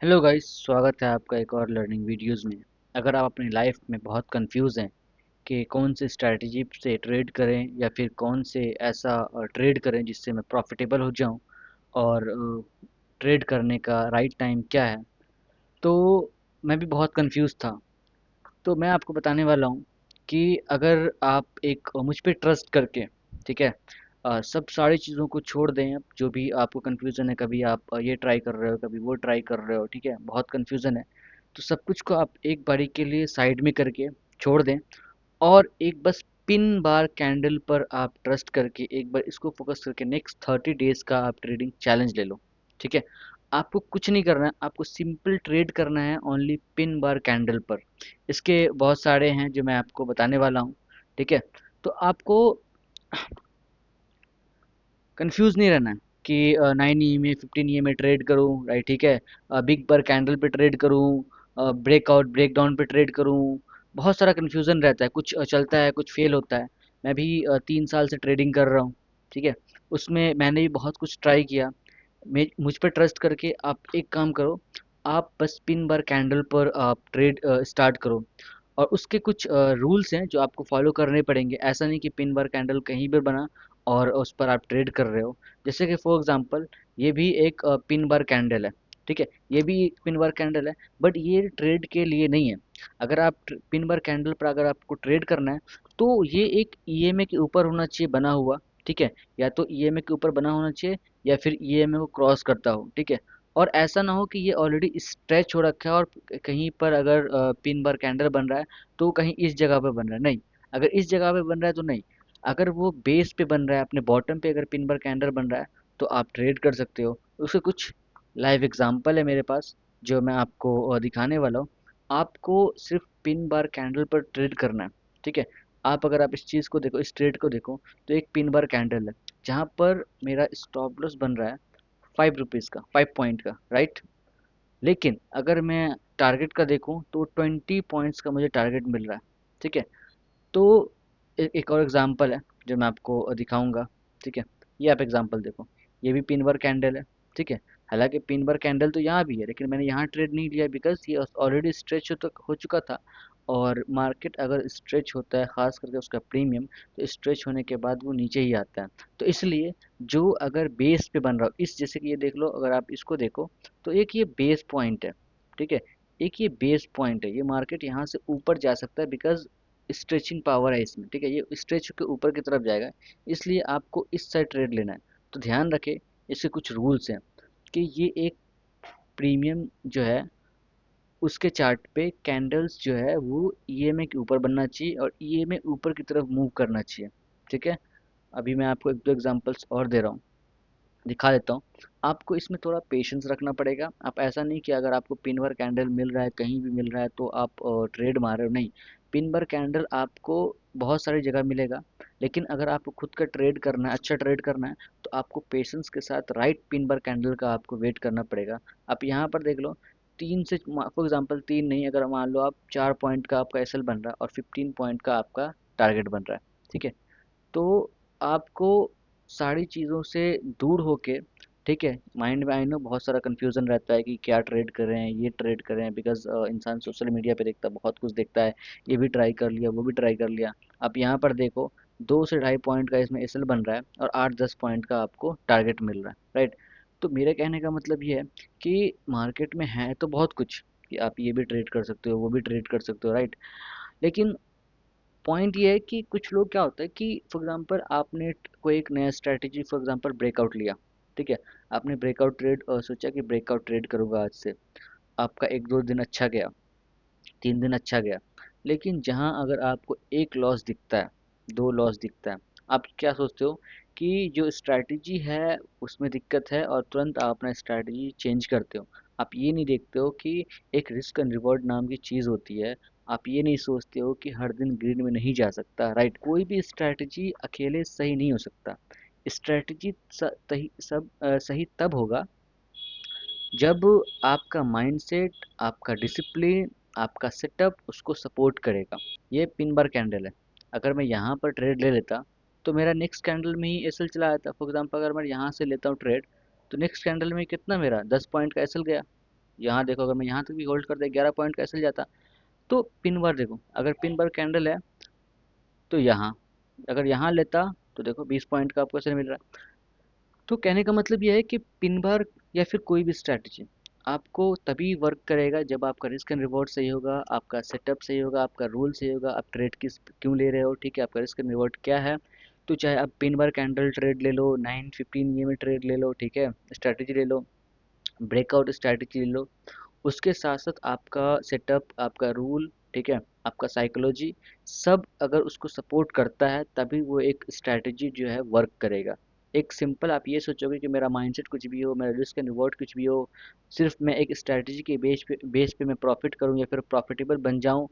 Hello guys, स्वागत है आपका एक और लर्निंग वीडियोस में। अगर आप अपनी लाइफ में बहुत कंफ्यूज हैं कि कौन से स्ट्रैटेजी से ट्रेड करें या फिर कौन से ऐसा ट्रेड करें जिससे मैं प्रॉफिटेबल हो जाऊं और ट्रेड करने का राइट टाइम क्या है, तो मैं भी बहुत कंफ्यूज था। तो मैं आपको बताने वाला हूँ कि अगर आप एक मुझ पे ट्रस्ट करके, ठीक है, सब सारी चीज़ों को छोड़ दें। अब जो भी आपको कन्फ्यूज़न है, कभी आप ये ट्राई कर रहे हो, कभी वो ट्राई कर रहे हो, ठीक है, बहुत कन्फ्यूज़न है, तो सब कुछ को आप एक बारी के लिए साइड में करके छोड़ दें और एक बस पिन बार कैंडल पर आप ट्रस्ट करके एक बार इसको फोकस करके नेक्स्ट 30 डेज का आप ट्रेडिंग चैलेंज ले लो। ठीक है, आपको कुछ नहीं करना है, आपको सिंपल ट्रेड करना है ओनली पिन बार कैंडल पर। इसके बहुत सारे हैं जो मैं आपको बताने वाला हूँ। ठीक है, तो आपको कंफ्यूज नहीं रहना है कि 9 ई में 15 ई में ट्रेड करूँ, राइट, ठीक है, बिग बार कैंडल पे ट्रेड करूँ, ब्रेकआउट ब्रेक डाउन पे ट्रेड करूँ। बहुत सारा कन्फ्यूज़न रहता है, कुछ चलता है, कुछ फेल होता है। मैं भी 3 साल से ट्रेडिंग कर रहा हूँ। ठीक है, उसमें मैंने भी बहुत कुछ ट्राई किया। मुझ पर ट्रस्ट करके आप एक काम करो, आप बस पिन बार कैंडल पर आप ट्रेड स्टार्ट करो। और उसके कुछ रूल्स हैं जो आपको फॉलो करने पड़ेंगे। ऐसा नहीं कि पिन बार कैंडल कहीं भी बना और उस पर आप ट्रेड कर रहे हो। जैसे कि फॉर एग्जांपल ये भी एक पिन बार कैंडल है। ठीक है, ये भी एक पिन बार कैंडल है, बट ये ट्रेड के लिए नहीं है। अगर आप पिन बार कैंडल पर अगर आपको ट्रेड करना है तो ये एक ईएमए के ऊपर होना चाहिए बना हुआ। ठीक है, या तो ईएमए के ऊपर बना होना चाहिए या फिर ईएमए को क्रॉस करता हो। ठीक है, और ऐसा ना हो कि ये ऑलरेडी स्ट्रेच हो रखा है और कहीं पर अगर पिन बार कैंडल बन रहा है तो कहीं इस जगह पे बन रहा है, नहीं। अगर इस जगह पे बन रहा है तो नहीं। अगर वो बेस पे बन रहा है, अपने बॉटम पे अगर पिन बार कैंडल बन रहा है तो आप ट्रेड कर सकते हो। उसके कुछ लाइव एग्जांपल है मेरे पास जो मैं आपको दिखाने वाला हूँ। आपको सिर्फ पिन बार कैंडल पर ट्रेड करना है। ठीक है, आप अगर आप इस चीज़ को देखो, इस ट्रेड को देखो, तो एक पिन बार कैंडल है जहाँ पर मेरा स्टॉप लॉस बन रहा है 5 रुपीज़ का, 5 पॉइंट का, राइट। लेकिन अगर मैं टारगेट का देखूं तो 20 पॉइंट्स का मुझे टारगेट मिल रहा है। ठीक है, तो एक और एग्जांपल है जो मैं आपको दिखाऊंगा। ठीक है, ये आप एग्जांपल देखो, ये भी पिन बार कैंडल है। ठीक है, हालांकि पिन बार कैंडल तो यहाँ भी है लेकिन मैंने यहाँ ट्रेड नहीं लिया बिकॉज ये ऑलरेडी स्ट्रेच हो चुका था। और मार्केट अगर स्ट्रेच होता है, खास करके उसका प्रीमियम, तो स्ट्रेच होने के बाद वो नीचे ही आता है। तो इसलिए जो अगर बेस पे बन रहा हो, इस जैसे कि ये देख लो, अगर आप इसको देखो तो एक ये बेस पॉइंट है। ठीक है, एक ये बेस पॉइंट है, ये मार्केट यहाँ से ऊपर जा सकता है बिकॉज स्ट्रेचिंग पावर है इसमें। ठीक है, ये स्ट्रेच के ऊपर की तरफ जाएगा, इसलिए आपको इस साइड ट्रेड लेना है। तो ध्यान रखें, इसके कुछ रूल्स हैं कि ये एक प्रीमियम जो है उसके चार्ट पे कैंडल्स जो है वो ईएमए के ऊपर बनना चाहिए और ईएमए ऊपर की तरफ मूव करना चाहिए। ठीक है, अभी मैं आपको एक दो एग्जांपल्स और दे रहा हूँ, दिखा देता हूँ। आपको इसमें थोड़ा पेशेंस रखना पड़ेगा। आप ऐसा नहीं कि अगर आपको पिन भर कैंडल मिल रहा है, कहीं भी मिल रहा है, तो आप ट्रेड मार रहे हो, नहीं। पिन भर कैंडल आपको बहुत सारी जगह मिलेगा, लेकिन अगर आपको खुद का ट्रेड करना है, अच्छा ट्रेड करना है, तो आपको पेशेंस के साथ राइट पिन भर कैंडल का आपको वेट करना पड़ेगा। आप यहाँ पर देख लो, तीन से फॉर एग्जांपल तीन नहीं, अगर मान लो आप 4 पॉइंट का आपका एसएल बन रहा है और 15 पॉइंट का आपका टारगेट बन रहा है। ठीक है, तो आपको सारी चीज़ों से दूर होके, ठीक है, माइंड में आई नो बहुत सारा कन्फ्यूज़न रहता है कि क्या ट्रेड करें, ये ट्रेड करें, बिकॉज़ इंसान सोशल मीडिया पे देखता है, बहुत कुछ देखता है, ये भी ट्राई कर लिया, वो भी ट्राई कर लिया। आप यहाँ पर देखो, 2 से ढाई पॉइंट का इसमें एसएल बन रहा है और 8-10 पॉइंट का आपको टारगेट मिल रहा है, राइट। तो मेरे कहने का मतलब ये है कि मार्केट में है तो बहुत कुछ कि आप ये भी ट्रेड कर सकते हो, वो भी ट्रेड कर सकते हो, राइट। लेकिन पॉइंट ये है कि कुछ लोग, क्या होता है कि फॉर एग्जांपल आपने कोई एक नया स्ट्रैटेजी, फॉर एग्जांपल ब्रेकआउट लिया। ठीक है, आपने ब्रेकआउट ट्रेड सोचा कि ब्रेकआउट ट्रेड करूंगा आज से। आपका एक दो दिन अच्छा गया, 3 दिन अच्छा गया, लेकिन जहां अगर आपको एक लॉस दिखता है, दो लॉस दिखता है, आप क्या सोचते हो कि जो स्ट्रैटेजी है उसमें दिक्कत है और तुरंत आप अपना स्ट्रैटेजी चेंज करते हो। आप ये नहीं देखते हो कि एक रिस्क एंड रिवॉर्ड नाम की चीज़ होती है। आप ये नहीं सोचते हो कि हर दिन ग्रीन में नहीं जा सकता, राइट। कोई भी स्ट्रैटेजी अकेले सही नहीं हो सकता। स्ट्रैटेजी सही तब होगा जब आपका माइंडसेट, आपका डिसिप्लिन, आपका सेटअप उसको सपोर्ट करेगा। ये पिन बार कैंडल है, अगर मैं यहाँ पर ट्रेड ले लेता तो मेरा नेक्स्ट कैंडल में ही एसएल चला जाता। फॉर एग्जांपल अगर मैं यहाँ से लेता हूँ ट्रेड, तो नेक्स्ट कैंडल में कितना, मेरा 10 पॉइंट का एसएल गया। यहाँ देखो, अगर मैं यहाँ तक भी होल्ड करता 11 पॉइंट का एसएल जाता, तो पिन बार देखो, अगर पिन बार कैंडल है तो यहाँ, अगर यहाँ लेता तो देखो 20 पॉइंट का आपको एसएल मिल रहा है। तो कहने का मतलब यह है कि पिन बार या फिर कोई भी स्ट्रैटेजी आपको तभी वर्क करेगा जब आपका रिस्क एंड रिवॉर्ड सही होगा, आपका सेटअप सही होगा, आपका रूल सही होगा, आप ट्रेड किस क्यों ले रहे हो, ठीक है, आपका रिस्क एंड रिवॉर्ड क्या है। तो चाहे आप पिन बार कैंडल ट्रेड ले लो, 9-15 ये में ट्रेड ले लो, ठीक है, स्ट्रैटेजी ले लो, ब्रेकआउट स्ट्रैटेजी ले लो, उसके साथ साथ आपका सेटअप, आपका रूल, ठीक है, आपका साइकोलॉजी, सब अगर उसको सपोर्ट करता है तभी वो एक स्ट्रैटेजी जो है वर्क करेगा। एक सिंपल आप ये सोचोगे कि मेरा माइंडसेट कुछ भी हो, मेरा रिस्क एंड रिवॉर्ड कुछ भी हो, सिर्फ मैं एक स्ट्रैटेजी के बेस पे मैं प्रॉफिट करूं या फिर प्रॉफिटेबल बन जाऊं,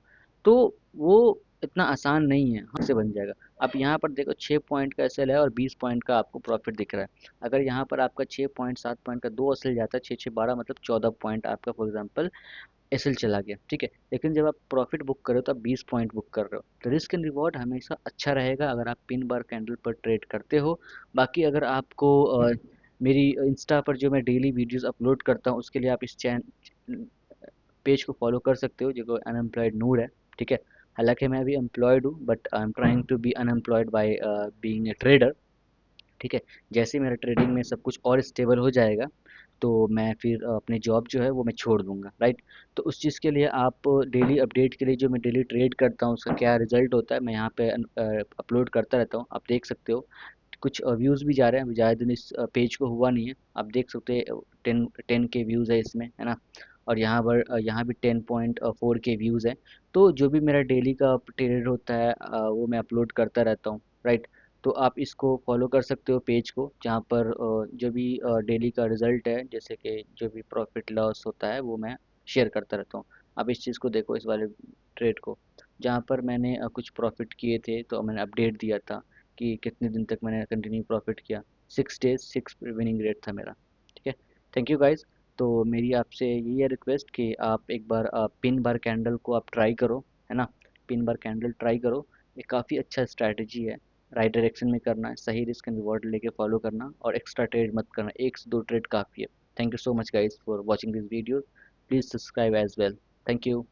तो वो इतना आसान नहीं है, हाथ से बन जाएगा। अब यहाँ पर देखो 6 पॉइंट का एसएल है और 20 पॉइंट का आपको प्रॉफिट दिख रहा है। अगर यहाँ पर आपका 6 पॉइंट 7 पॉइंट का दो एसएल जाता है, 6 6 12 मतलब 14 पॉइंट आपका फॉर एग्जाम्पल एसएल चला गया, ठीक है। लेकिन जब आप प्रॉफिट बुक कर रहे हो तो आप 20 पॉइंट बुक कर रहे हो, तो रिस्क एंड रिवॉर्ड हमेशा अच्छा रहेगा अगर आप पिन बार कैंडल पर ट्रेड करते हो। बाकी अगर आपको मेरी इंस्टा पर जो मैं डेली वीडियोस अपलोड करता हूँ उसके लिए आप इस चैन पेज को फॉलो कर सकते हो, जो अनएम्प्लॉयड नूर है, ठीक है। हालांकि मैं अभी एम्प्लॉयड हूँ but I am trying to be unemployed by being a trader, ठीक है। जैसे ही मेरा ट्रेडिंग में सब कुछ और स्टेबल हो जाएगा तो मैं फिर अपनी जॉब जो है वो मैं छोड़ दूंगा, राइट। तो उस चीज़ के लिए आप डेली अपडेट के लिए जो मैं डेली ट्रेड करता हूँ उसका क्या रिजल्ट होता है मैं यहाँ पे अपलोड करता रहता हूँ, आप देख सकते हो। कुछ व्यूज़ भी जा रहे हैं, अभी ज़्यादा दिन इस पेज को हुआ नहीं है, आप देख सकते हैं 10 के व्यूज़ है इसमें, है ना। और यहाँ पर यहाँ भी 10.4 के व्यूज़ है। तो जो भी मेरा डेली का ट्रेड होता है वो मैं अपलोड करता रहता हूँ, राइट। तो आप इसको फॉलो कर सकते हो पेज को, जहाँ पर जो भी डेली का रिजल्ट है, जैसे कि जो भी प्रॉफिट लॉस होता है वो मैं शेयर करता रहता हूँ। आप इस चीज़ को देखो, इस वाले ट्रेड को, जहाँ पर मैंने कुछ प्रॉफिट किए थे तो मैंने अपडेट दिया था कि कितने दिन तक मैंने कंटिन्यू प्रॉफिट किया। 6 डेज 6 विनिंग रेट था मेरा, ठीक है। Thank you guys. तो मेरी आपसे यही है रिक्वेस्ट कि आप एक बार पिन बार कैंडल को आप ट्राई करो, है ना। पिन बार कैंडल ट्राई करो, ये काफ़ी अच्छा स्ट्रैटेजी है। राइट डायरेक्शन में करना है, सही रिस्क एंड रिवॉर्ड लेके फॉलो करना, और एक्स्ट्रा ट्रेड मत करना, एक से दो ट्रेड काफ़ी है। Thank you so much guys for watching this video, please subscribe as well. Thank you.